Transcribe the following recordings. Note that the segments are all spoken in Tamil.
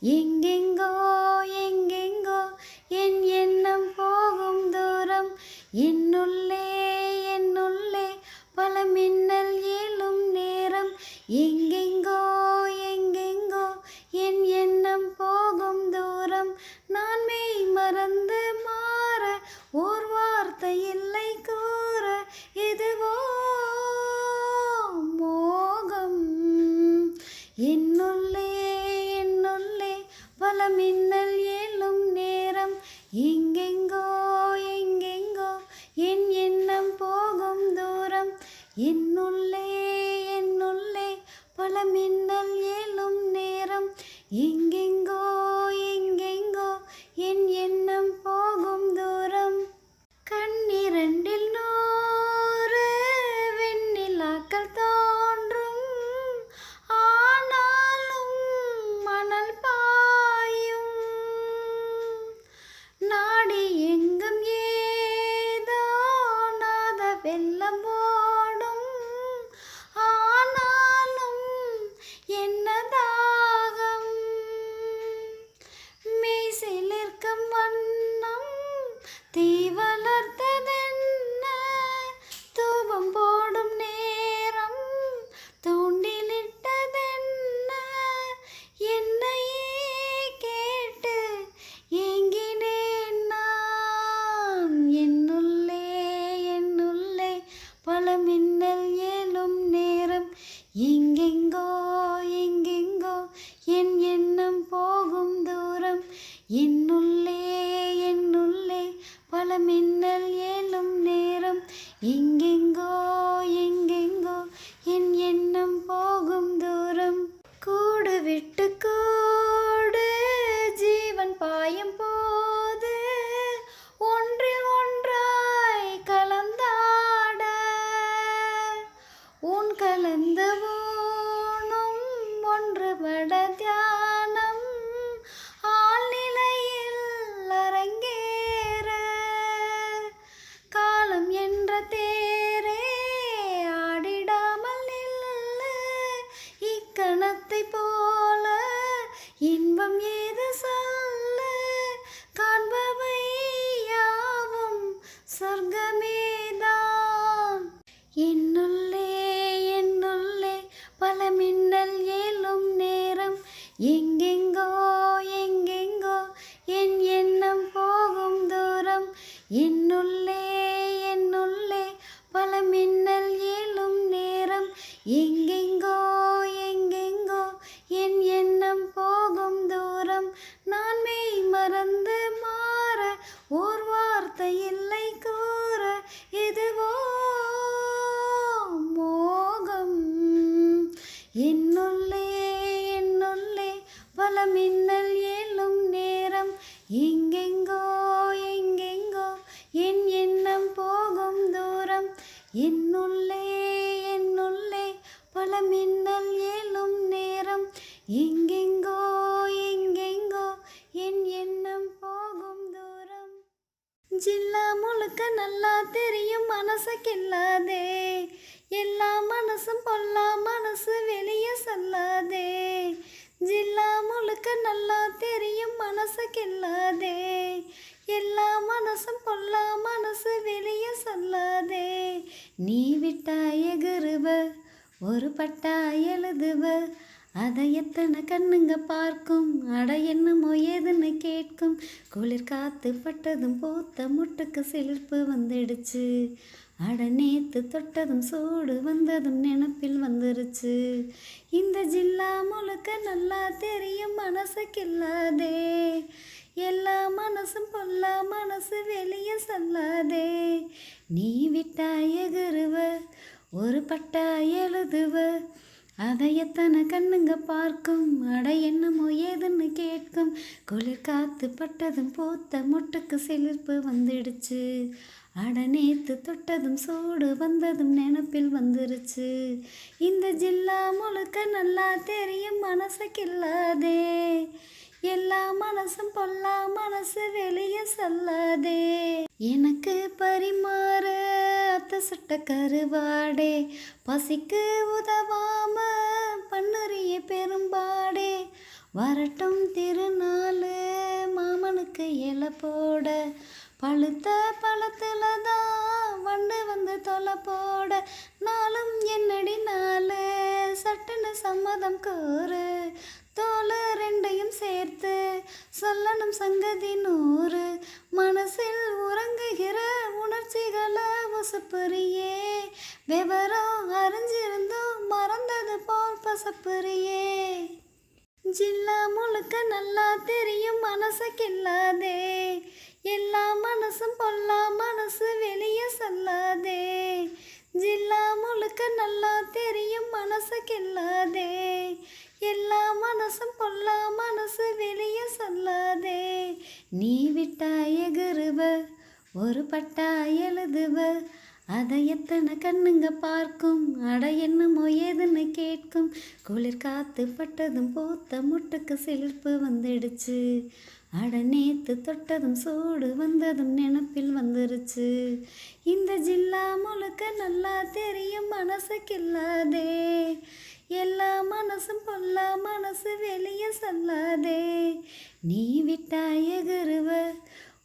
எங்கெங்கோ எங்கெங்கோ என் எண்ணம் போகும் தூரம். என்னுள்ளே என்னுள்ளே பல மின்னல் ஏழும் நேரம். எங்கெங்கோ எங்கெங்கோ என் எண்ணம் போகும் தூரம். நான் மெய் மறந்து மாற ஓர் வார்த்தை இல்லை கூற. எதுவோ மோகம் என்னுள்ளே என்னுள்ளே பல மின்னல் ஏழும் நேரம். எங்கெங்கோ எங்கெங்கோ என் எண்ணம் போகும் தூரம். என்னுள்ளே என்னுள்ளே பல மின்னல் ஏழும் நேரம். எங்கெங்கோ எங்கெங்கோ என் எண்ணம் போகும் தூரம். கண்ணிரண்டில் 100 வெண்ணிலாக்கள் தோன்றும். ஆனாலும் மணல் பாயும். நாடி எங்கும் ஏதோ நாத வெள்ளம் ஓடும். ஆனாலும் என்ன தாகம். மெய் சிலிர்க்கும் வண்ணம் தீ வளர்த்ததென்ன. தூபம் போடும் நேரம் தூண்டிலிட்டதென்ன. என்னையே கேட்டு ஏங்கினேன் நான். என்னுள்ளே என்னுள்ளே பல மின்னல் ஏழும் நேரம். எங்கெங்கோ எங்கெங்கோ என் எண்ணம் போகும் தூரம். என்னுள்ளே என்னுள்ளே பல மின்னல் ஏழும் நேரம். எங்கெங்கோ எங்கெங்கோ என் எண்ணம் போகும் தூரம். கூடு விட்டு கூடு ஜீவன் பாயும் போது ஒன்றில் ஒன்றாய் கலந்தாட. உன் கலந்த ஊனும் ஒன்றுபட தியானம் ஆழ்நிலையில் அரங்கேற. காலம் என்ற தேரே ஆடிடாமல் நில்லு. இக்கணத்தை போல இன்பம் ஏது சொல்லு. காண்பவை யாவும் சொர்க்கமேதான். என்னுள்ளே என்னுள்ளே பல மின்னல் ஏழும் நேரம். எங்கெங்கோ எங்கெங்கோ என் எண்ணம் போகும் தூரம். என்னுள்ளே என்னுள்ளே பல மின்னல் ஏழும் நேரம். எங்கெங்கோ எங்கெங்கோ என் எண்ணம் போகும் தூரம். நான் மெய் மறந்து மாற ஓர் வார்த்தை இல்லை கூற. எதுவோ மோகம் என்னுள்ளே என்னுள்ளே பல மின்னல் ஏழும் நேரம். எங்கெங்கோ எங்கெங்கோ என் எண்ணம் போகும் தூரம். என்னுள்ளே என்னுள்ளே பல மின்னல் ஏழும் நேரம். எங்கெங்கோ எங்கெங்கோ என் எண்ணம் போகும் தூரம். ஜில்லா முழுக்க நல்லா தெரியும் மனசு கில்லாதே. எல்லா மனசும் பொல்லா மனசு வெளியே சொல்லாதே. ஜில்லா முழுக்க நல்லா தெரியும் மனசு கில்லாதே. எல்லா மனசும் பொல்லா மனசு வெளியே சொல்லாதே. நீ விட்டா எகுருவ ஒரு பட்டா எழுதுவ. அதை எத்தனை கண்ணுங்க பார்க்கும். அட என்னமோ ஏதுன்னு கேட்கும். குளிர் காத்து பட்டதும் பூத்த முட்டுக்கு சிலிர்ப்பு வந்துடுச்சு. அட நேத்து தொட்டதும் சூடு வந்ததும் நினப்பில் வந்துருச்சு. இந்த ஜில்லா முழுக்க நல்லா தெரியும் மனசு கில்லாதே. எல்லா மனசும் பொல்லா மனசு வெளியே சொல்லாதே. நீ விட்டா எகுருவ ஒரு பட்டா எழுதுவ. அதை எத்தனை கண்ணுங்க பார்க்கும். அட என்னமோ ஏதுன்னு கேட்கும். குளிர் காத்து பட்டதும் பூத்த முட்டுக்கு சிலிர்ப்பு வந்துடுச்சு. அட நேத்து தொட்டதும் சூடு வந்ததும் நினப்பில் வந்துருச்சு. இந்த ஜில்லா முழுக்க நல்லா தெரியும் மனசு கில்லாதே. எல்லா மனசும் பொல்லா மனசு வெளியே சொல்லாதே. எனக்கு பரிமாற அத்தை சுட்ட கருவாடே. பசிக்கு உதவாம பண்ணுறிய பெரும்பாடே. வரட்டும் திருநாள் மாமனுக்கு இலை போட, பழுத்த பழத்துல தான் வண்டு வந்து தொலை போட, நாளும் என்னடி நாளு சட்டுன்னு சம்மதம் கோரு, தோளு ரெண்டையும் சேர்த்து சொல்லணும் சங்கதி நூறு, மனசில் உறங்குகிற உணர்ச்சிகளை உசுப்புறியே, விவரம் அறிஞ்சிருந்தும் மறந்தது போல் பசப்புறியே. ஜில்லா முழுக்க நல்லா தெரியும் மனசுக்கில்லாதே, எல்லா மனசும் பொல்லா மனசு வெளியே சொல்லாதே, ஜில்லா முழுக்க நல்லா தெரியும் மனசுக்கில்லாதே, எல்லா மனசும் பொல்லா மனசு வெளியே சொல்லாதே. நீ விட்டா எகுருவ ஒரு பட்டா எழுதுவ, அதை எத்தனை கண்ணுங்க பார்க்கும், அட என்னமோ ஏதுன்னு கேட்கும், குளிர் காத்து பட்டதும் பூத்த முட்டுக்கு சிலிர்ப்பு வந்துடுச்சு, அட நேத்து தொட்டதும் சூடு வந்ததும் நினப்பில் வந்துருச்சு, இந்த ஜில்லா முழுக்க நல்லா தெரியும் மனசுக்கில்லாதே, எல்லா மனசும் பொல்லா மனசு வெளியே சொல்லாதே. நீ விட்டா எகுருவ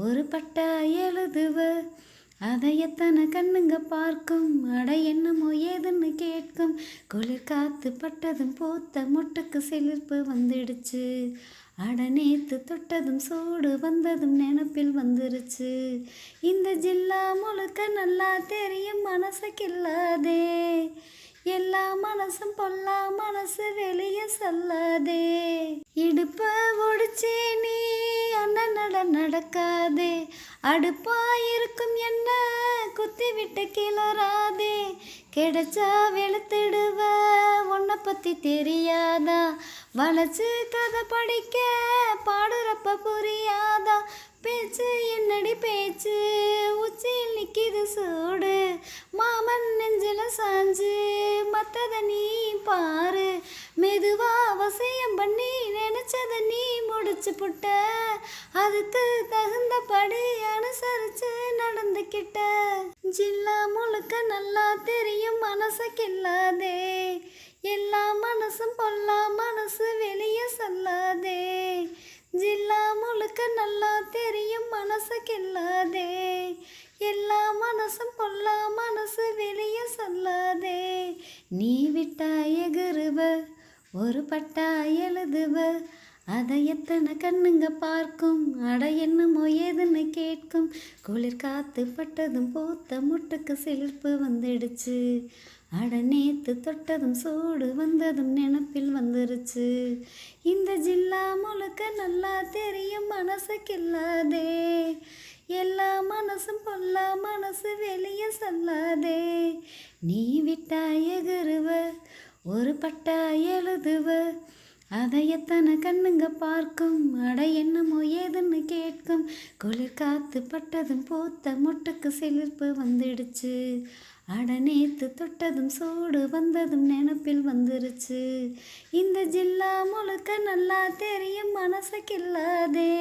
ஒரு பட்டா எழுதுவ, அதை எத்தனை கண்ணுங்க பார்க்கும், அட என்னமோ ஏதுன்னு கேட்கும், குளிர் காத்து பட்டதும் பூத்த முட்டுக்கு சிலிர்ப்பு வந்துடுச்சு, அட நேத்து தொட்டதும் சூடு வந்ததும் நினப்பில் வந்துருச்சு, இந்த ஜில்லா முழுக்க நல்லா தெரியும் மனசுக்கில்லாதே, எல்லா மனசும் பொல்லா மனசு வெளியே சொல்லாதே. இடுப்ப ஒடிச்சே நீ அண்ணனட நடக்காதே, அடுப்பா இருக்கும் என்ன குத்தி விட்டு கிளறாதே, கிடைச்சா வெளுத்திடுவ உன்னை பத்தி தெரியாதா, வளைச்சு கதை படிக்க பாடுறப்ப புரியாதா, பேச்சு என்னடி பேச்சு உச்சியில் நிக்கிது சூடு, மாமன் நெஞ்சில சாஞ்சு மத்தத நீ பாரு, மெதுவா அவசியம் பண்ணி நினைச்சத நீ முடிச்சு புட்ட, அதுக்கு தகுந்தபடி அனுசரிச்சு நடந்துக்கிட்ட, ஜில்லா முழுக்க நல்லா தெரியும் மனசுக்கில்லாதே, எல்லா மனசும் பொல்லா மனசு வெளியே சொல்லாதே, ஜில்லா முழுக்க நல்லா தெரியும் மனசுக்கில்லாதே, எல்லா மனசும் பொல்லா மனசு வெளியே சொல்லாதே. நீ விட்டா எகுருவ ஒரு பட்டா எழுதுவ, அதை எத்தனை கண்ணுங்க பார்க்கும், அட என்னமோ ஏதுன்னு கேட்கும், குளிர் காத்து பட்டதும் பூத்த முட்டுக்கு சிலிர்ப்பு வந்துடுச்சு, அட நேத்து தொட்டதும் சூடு வந்ததும் நினப்பில் வந்துருச்சு, இந்த ஜில்லா முழுக்க நல்லா தெரியும் மனசுக்கில்லாதே, எல்லா மனசும் பொல்லா மனசு வெளியே சொல்லாதே. நீ விட்டா எகுருவ ஒரு பட்டா எழுதுவ, அதை எத்தனை கண்ணுங்க பார்க்கும், அட என்னமோ ஏதுன்னு கேட்கும், குளிர் காத்து பட்டதும் பூத்த முட்டுக்கு சிலிர்ப்பு வந்துடுச்சு, அட நேத்து தொட்டதும் சூடு வந்ததும் நினப்பில் வந்துருச்சு, இந்த ஜில்லா முழுக்க நல்லா தெரியும் மனசுக்கில்லாதே,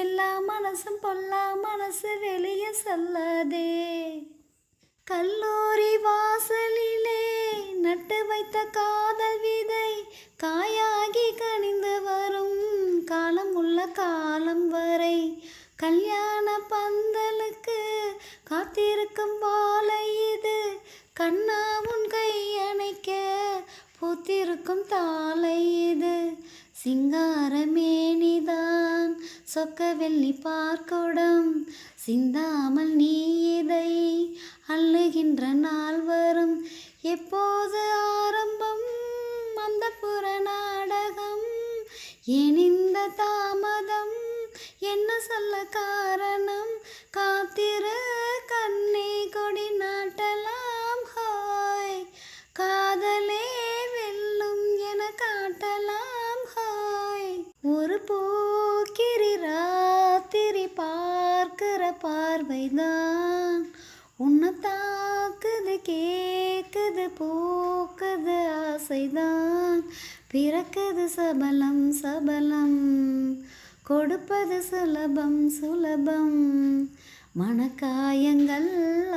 எல்லா மனசும் பொல்லா மனசு வெளியே சொல்லாதே. கல்லூரி வாசலிலே நட்டு வைத்த காதல் விதை காயாகி கனிந்து வரும் காலம் உள்ள காலம் வரை, கல்யாண பந்தலுக்கு காத்திருக்கும் வாழை இது, கண்ணா உன் கை அணைக்க பூத்திருக்கும் தாளை இது, சிங்காரமேனிதான் சொக்க வெள்ளி பார்க்குடம், சிந்தாமல் நீ இதை அள்ளுகின்ற நாள் வரும், எப்போது ஆரம்பம் அந்த புற நாடகம், ஏன் இந்த தாமதம் என்ன சொல்ல காரணம், காத்திரு கண்ணே கொடி நாட்டலாம் ஹோய், காதலே வெல்லும் என காட்டலாம் ஹோய், ஒரு போக்கிரி ராத்திரி பார்க்கிற பார்வைதான் உன்னை தாக்குது கேக்குது போக்குது ஆசைதான், பிறக்குது சபலம் சபலம் கொடுப்பது சுலபம் சுலபம், மனக்காயங்கள்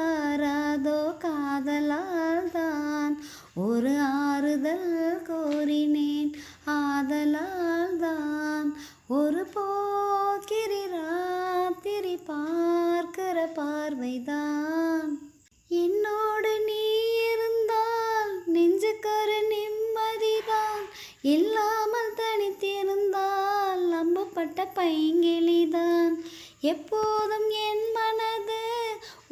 ஆறாதோ காதலால் தான் ஒரு ஆறுதல் கோரினேன் ஆதலால் இல்லாமல் தனித்திருந்தால் நம்பப்பட்ட பைங்கிளிதான். எப்போதும் என் மனது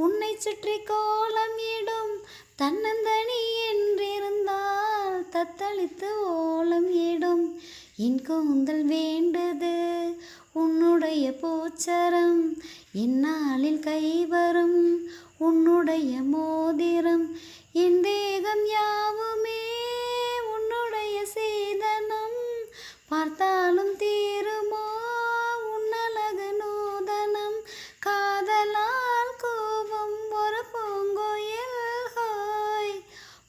உன்னை சுற்றி கோலம் இடும். தன்னந்தனி என்றிருந்தால் தத்தளித்து ஓலம் இடும். என் கூந்தல் வேண்டது உன்னுடைய பூச்சரம், என்னாலில் கைவரும் உன்னுடைய மோதிரம். என் தேகம் யாவுமே உன்னுடைய சீதனம், பார்த்தாலும் தீருமோ உன்னழகு நூதனம். காதலால் கூவும் ஒரு பூங்குயில் ஹோய்,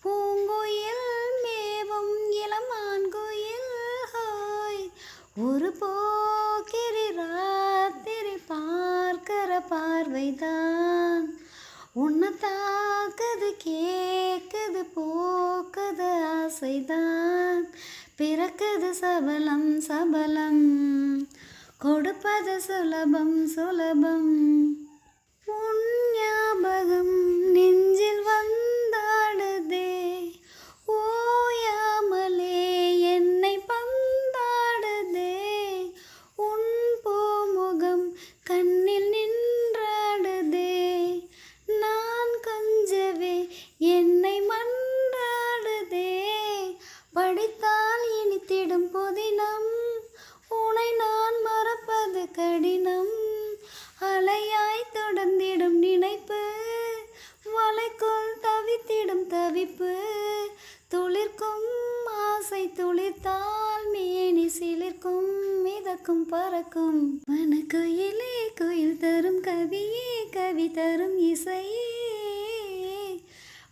பூங்குயில் மேவும் இளமான்குயில் ஹோய். ஒரு போக்கிரி ராத்திரி பார்க்கிற பார்வைதான் உன்னை தாக்குது கேக்குது போக்குது ஆசைதான். பிறக்குது சபலம் சபலம், கொடுப்பது சுலபம் சுலபம். உன் ஞாபகம் நெஞ்சில் வந்தாடுதே, ஓயாமலே என்னை பந்தாடுதே. உன் பூமுகம் கண்ணில் நின்றாடுதே, நான் கொஞ்சவே என்னை மன்றாடுதே. படித்தால் இனித்திடும் புதினம், உனை நான் மறப்பது கடினம். அலையாய் தொடர்ந்திடும் நினைப்பு, வலைக்குள் தவித்திடும் தவிப்பு. துளிர்க்கும் ஆசை துளிர்த்தால் மேனி சிலிர்க்கும், மிதக்கும் பறக்கும். வனக்குயிலே குயில் தரும் கவியே, கவி தரும் இசையே.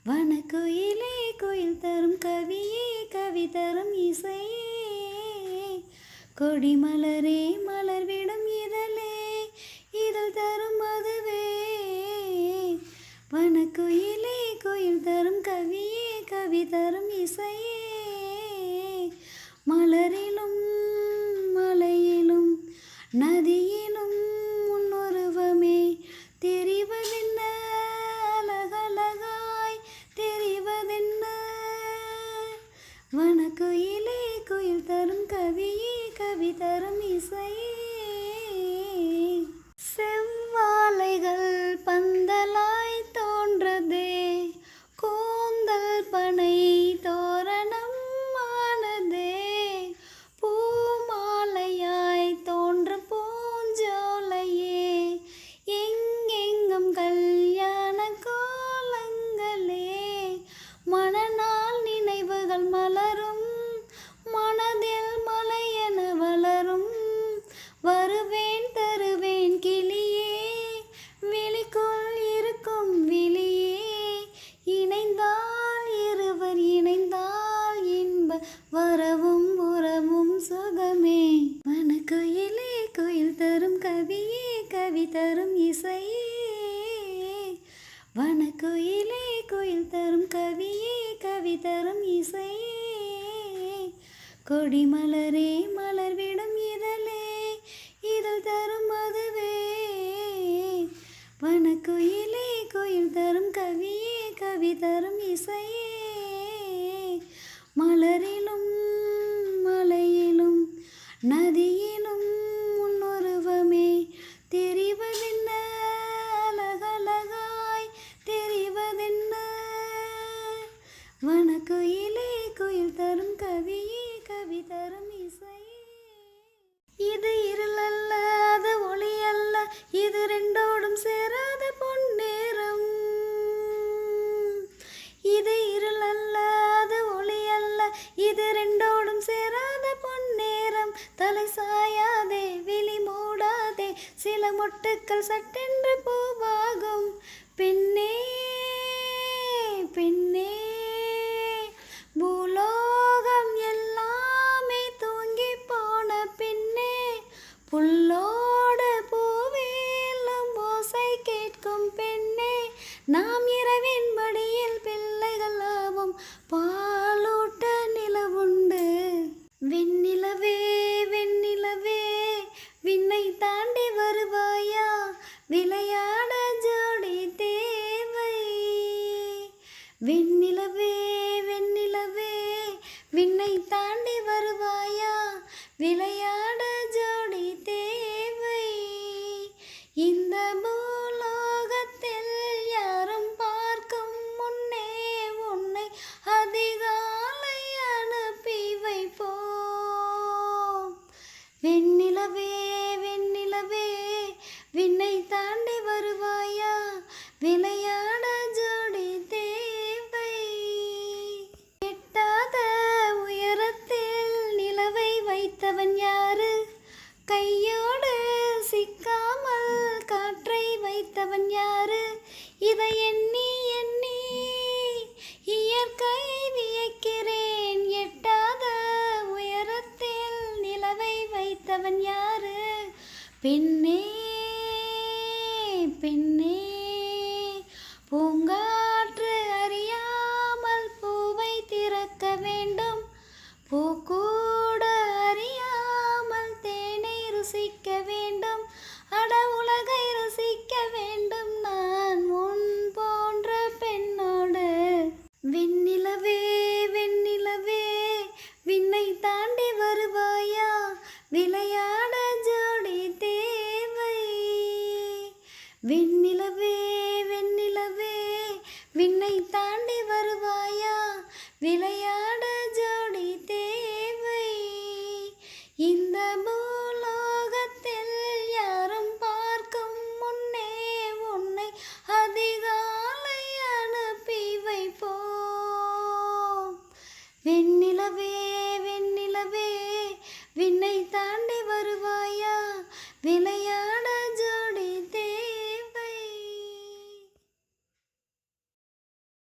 வனக்குயிலே குயில் தரும் கவியே, கவி தரும் இசையே. கொடிமலரே மலர்விடும் இதழே, இதழ் தரும் மதுவே. வனக்குயிலே குயில் தரும் கவியே, கவி தரும் இசையே. மலரிலும் மலையிலும் நதியிலும் உன்னுருவமே தெரிவதென்ன, அழகழகாய் தெரிவதென்ன. வனக்குயிலே குயில் தரும் கவியே, கவி தரும் இசையே. செவ்வாழைகள் பந்தலாய் தோன்றதே, கூந்தல் பனை தோரணம் ஆனதே. பூமாலையாய் தோன்றும் பூஞ்சோலையே, எங்கெங்கும் கல்யாண கோலங்களே. மணநாள் நினைவுகள் மலரும், மனதில் மலையென வளரும். வருவேன் தருவேன் கிளியே, விழிக்குள் இருக்கும் விழியே. இணைந்தால் இருவர் இணைந்தால் இன்ப வரவும் உறவும் சுகமே. வனக்குயிலே குயில் தரும் கவியே, கவி தரும் இசையே. வனக்குயிலே குயில் தரும் கவியே, கவி தரும் இசையே. கொடிமலரே மலர்விடும் இதழே, இதழ் தரும் மதுவே. வனக்குயிலே குயில் தரும் கவியே, கவி தரும் இசையே. மலரிலும் மலையிலும் நதியிலும் உன்னுருவமே தெரிவதென்ன, அழகழகாய் தெரிவதென்ன. வனக்குயிலே குயில் தரும் கவியே, கவி தரும் இசையே. இது இருள் அல்ல அது ஒளி அல்ல, இது ரெண்டோடும் சேராத பொன்னேரம். இது இருள் அல்ல அது ஒளி அல்ல, இது ரெண்டோடும் சேராத பொன்னேரம். தலை சாயாதே விழி மூடாதே, சில மொட்டுக்கள் சட்டென்று பூவாகும். பெண்ணே பெண்ணே, பூலோகம் எல்லாமே தூங்கி போன பின்னே. புல்லோடு பூவேலும் ஓசை கேட்கும் பெண்ணே. நாம் இரவின் மடியில் பிள்ளைகள் ஆவோம், பாலூட்ட நிலவுண்டு. வெண்ணிலவே வெண்ணிலவே, விண்ணை தாண்டி வருவாயா, விளையாட ஜோடி தேவை. வெண்ணிலவே வெண்ணிலவே, விண்ணை தாண்டி வருவாயா விளையாட ஜோடி தேவை. இந்த பூலோகத்தில் யாரும் பார்க்கும் முன்னே உன்னை அதிகாலை அனுப்பி வைப்போம். வெண்ணிலவே வெண்ணிலவே விண்ணை தாண்டி வருவாயா விளையாட ஜோடி தேவை. எட்டாத உயரத்தில் நிலவை வைத்தவன் யாரு? கையோடு சிக்காமல் காற்றை வைத்தவன் யாரு? இதை எண்ணி எண்ணி இயற்கை வியக்கிறேன். எட்டாத உயரத்தில் நிலவை வைத்தவன் யாரு? பெண்ணே பெண்ணே பூங்காற்று அறியாமல் பூவை திறக்க வேண்டும். பூக்கூட அறியாமல் தேனை ருசிக்க வேண்டும். அட உலகை ருசிக்க வேண்டும் நான் உன் போன்ற பெண்ணோடு. வெண்ணிலவே வெண்ணிலவே விண்ணை தாண்டி வருவாயா விளையாட ஜோடி தேவை. வெண்ணிலவே வெண்ணிலவே விண்ணை தாண்டி வருவாயா விளையாட ஜோடி தேவை. இந்த பூலோகத்தில் யாரும் பார்க்கும் முன்னே உன்னை அதிகாலை அனுப்பி வைப்போம்.